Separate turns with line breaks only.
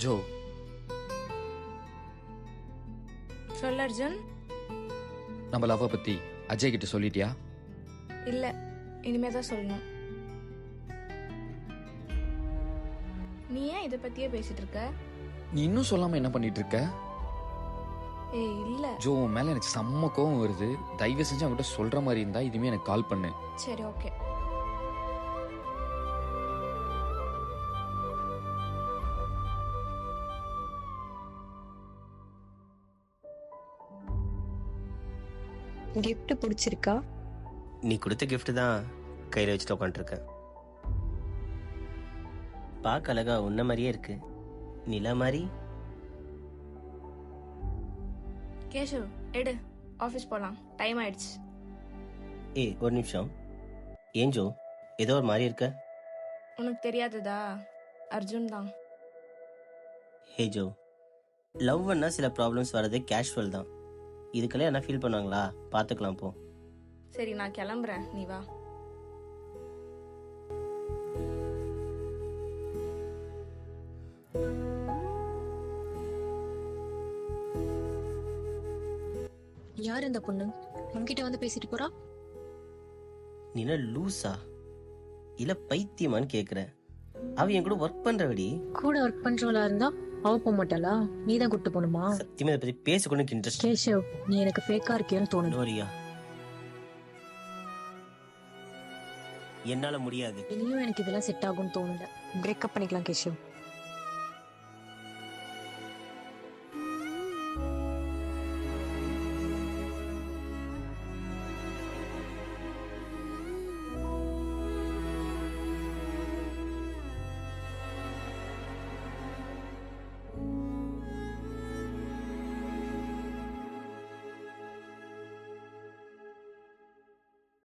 Joe,
சொல்ல அர்ஜுன்.
நம்ம லவ்வை பத்தி அஜய் கிட்ட சொல்லிட்டியா?
இல்ல, இனிமே தான் சொல்லணும். நீ ஏன் இதை பத்தியே பேசிட்டு இருக்க?
நீ இன்னும் சொல்லாம என்ன பண்ணிட்டு இருக்க?
ஏய் இல்ல.
ஜோ, உன் மேல எனக்கு செம்ம கோவம் வருது. தயவு செஞ்சு அவங்ககிட்ட சொல்ற மாதிரி இருந்தா இதுமே எனக்கு கால் பண்ணு.
சரி ஓகே.
கிஃப்ட் பிடிச்சிருக்கா?
நீ கொடுத்த gift தான் கையில் வச்சுட்டு உட்காந்துருக்கேன். பார்க்க அழகா உன்ன மாதிரியே இருக்கு. நிலா மாதிரி.
கேஷவ் எடு, ஆஃபீஸ் போலாம், டைம் ஆயிடுச்சு.
ஏய் ஒரு நிமிஷம். ஏன் ஜோ ஏதோ ஒரு மாதிரி இருக்க?
உனக்கு தெரியாததா? அர்ஜுன் தான்.
ஹே ஜோ, லவ்னா சில ப்ராப்ளம்ஸ் வர்றது கேஷுவல் தான். இதுக்கெல்லாம் என்ன ஃபீல் பண்ணுவாங்களா? பார்த்துக்கலாம் போ.
சரி நான் கிளம்புறேன், நீ வா.
யார் இந்த பொண்ணு உன்கிட்ட வந்து பேசிட்டு போறா?
நீ என்ன லூசா இல்ல பைத்தியமான்னு கேக்குற? அவ என் கூட ஒர்க் பண்றவடி.
கூட ஒர்க் பண்றவளா இருந்தா அவ போக மாட்டாளா? நீ தான் கூட்டு போகணுமா?
சத்தியமா இதை பத்தி பேசக்கூட எனக்கு இன்ட்ரெஸ்ட்.
கேஷவ், நீ எனக்கு ஃபேக்கா இருக்கேன்னு தோணுது.
நோரியா, என்னால முடியாது.
இனியும் எனக்கு இதெல்லாம் செட் ஆகும்னு தோணல. பிரேக்கப் பண்ணிக்கலாம் கேஷவ்.